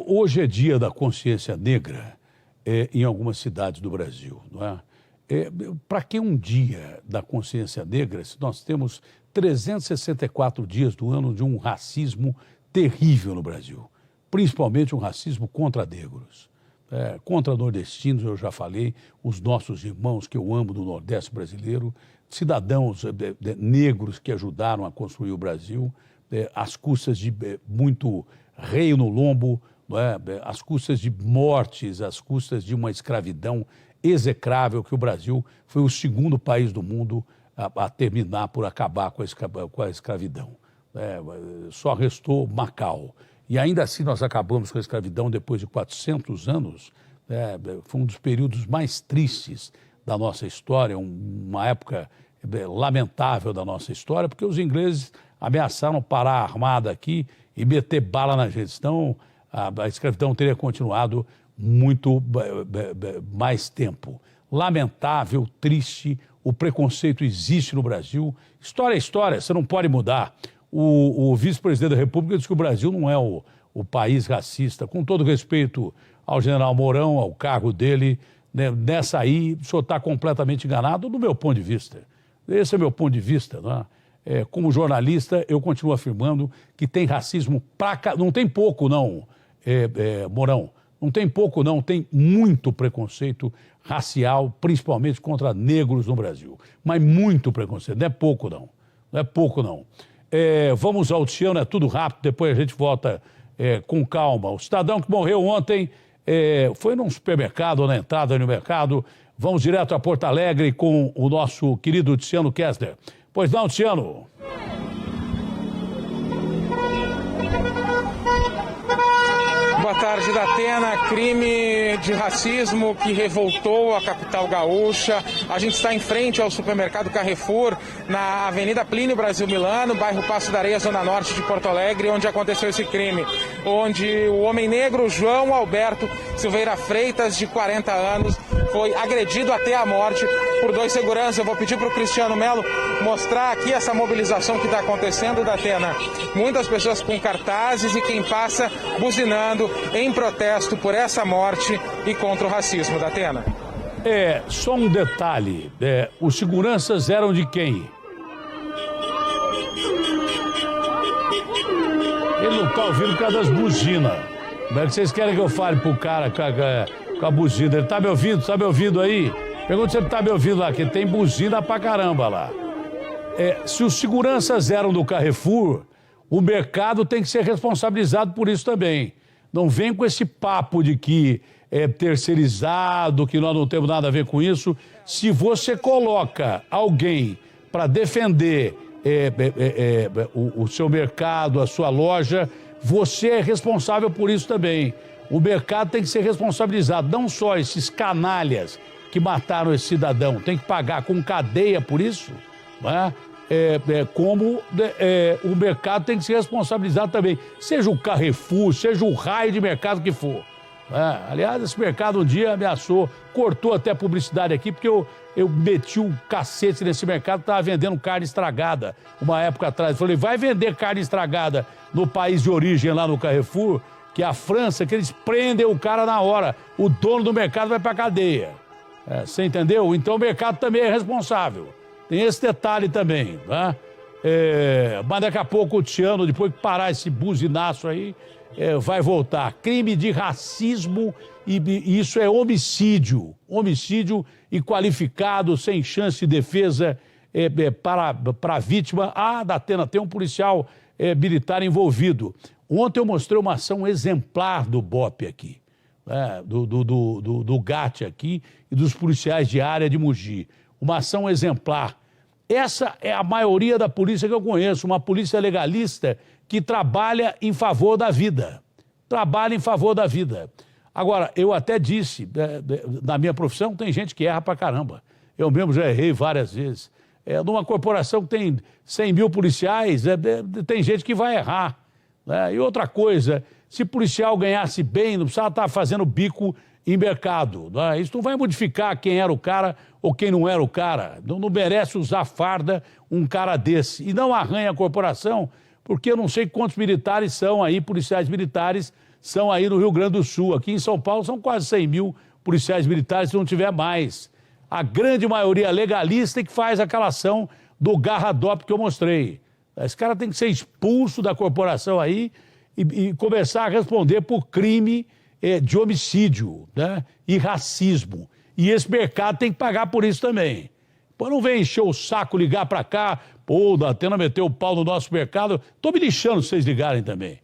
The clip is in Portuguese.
Hoje é dia da consciência negra em algumas cidades do Brasil, não é? Para que um dia da consciência negra, se nós temos 364 dias do ano de um racismo terrível no Brasil, principalmente um racismo contra negros, contra nordestinos, eu já falei, os nossos irmãos que eu amo do Nordeste brasileiro, cidadãos negros que ajudaram a construir o Brasil, às custas de muito reio no lombo, às custas de mortes, às custas de uma escravidão execrável, que o Brasil foi o segundo país do mundo a terminar por acabar com a escravidão. Só restou Macau. E ainda assim nós acabamos com a escravidão depois de 400 anos. Foi um dos períodos mais tristes da nossa história, uma época lamentável da nossa história, porque os ingleses ameaçaram parar a armada aqui e meter bala na gente. Então, a escravidão teria continuado muito mais tempo. Lamentável, triste, o preconceito existe no Brasil. História é história, você não pode mudar. O vice-presidente da República disse que o Brasil não é o país racista. Com todo respeito ao general Mourão, ao cargo dele, né, nessa aí, o senhor está completamente enganado, do meu ponto de vista. Esse é o meu ponto de vista, não é? Como jornalista, eu continuo afirmando que tem racismo não tem pouco, não, Mourão. Não tem pouco, não. Tem muito preconceito racial, principalmente contra negros no Brasil. Mas muito preconceito. Não é pouco, não. Não é pouco, não. Vamos ao Tiano, é tudo rápido, depois a gente volta com calma. O cidadão que morreu ontem foi num supermercado, ou na entrada no mercado. Vamos direto a Porto Alegre com o nosso querido Tiziano Kessler. Pois não, Tiziano? Boa tarde, Datena. Crime de racismo que revoltou a capital gaúcha. A gente está em frente ao supermercado Carrefour, na Avenida Plínio Brasil Milano, bairro Passo da Areia, zona norte de Porto Alegre, onde aconteceu esse crime. Onde o homem negro João Alberto Silveira Freitas, de 40 anos, foi agredido até a morte por dois seguranças. Eu vou pedir para o Cristiano Melo mostrar aqui essa mobilização que está acontecendo, Datena. Muitas pessoas com cartazes e quem passa buzinando em protesto por essa morte e contra o racismo, Datena. Só um detalhe, os seguranças eram de quem? Ele não está ouvindo por causa das buzinas. Como é que vocês querem que eu fale pro cara com a buzina? Ele está me ouvindo? Está me ouvindo aí? Pergunta se ele está me ouvindo lá, que tem buzina pra caramba lá. Se os seguranças eram do Carrefour, o mercado tem que ser responsabilizado por isso também. Não vem com esse papo de que é terceirizado, que nós não temos nada a ver com isso. Se você coloca alguém para defender o seu mercado, a sua loja, você é responsável por isso também. O mercado tem que ser responsabilizado, não só esses canalhas que mataram esse cidadão, tem que pagar com cadeia por isso, né? Como o mercado tem que ser responsabilizado também, seja o Carrefour, seja o raio de mercado que for. Aliás, esse mercado um dia ameaçou, cortou até a publicidade aqui, porque eu meti um cacete nesse mercado, estava vendendo carne estragada uma época atrás. Eu falei, vai vender carne estragada no país de origem lá no Carrefour, que é a França, que eles prendem o cara na hora, o dono do mercado vai para cadeia. Você entendeu? Então o mercado também é responsável. Tem esse detalhe também, tá? Mas daqui a pouco o Tiano, depois que parar esse buzinaço aí, vai voltar. Crime de racismo e isso é homicídio. Homicídio e qualificado, sem chance de defesa para a vítima. Datena, tem um policial militar envolvido. Ontem eu mostrei uma ação exemplar do BOPE aqui, do GAT aqui e dos policiais de área de Mogi. Uma ação exemplar. Essa é a maioria da polícia que eu conheço, uma polícia legalista que trabalha em favor da vida. Trabalha em favor da vida. Agora, eu até disse, na minha profissão tem gente que erra pra caramba. Eu mesmo já errei várias vezes. Numa corporação que tem 100 mil policiais, tem gente que vai errar. E outra coisa, se policial ganhasse bem, não precisava estar fazendo bico em mercado. Isso não vai modificar quem era o cara ou quem não era o cara. Não merece usar farda um cara desse. E não arranha a corporação, porque eu não sei quantos militares são aí, policiais militares, são aí no Rio Grande do Sul. Aqui em São Paulo são quase 100 mil policiais militares, se não tiver mais. A grande maioria legalista que faz aquela ação do garra-dop que eu mostrei. Esse cara tem que ser expulso da corporação aí e começar a responder por crime de homicídio, né? E racismo. E esse mercado tem que pagar por isso também. Pô, não vem encher o saco, ligar pra cá, pô, o Datena meteu o pau no nosso mercado. Tô me lixando se vocês ligarem também.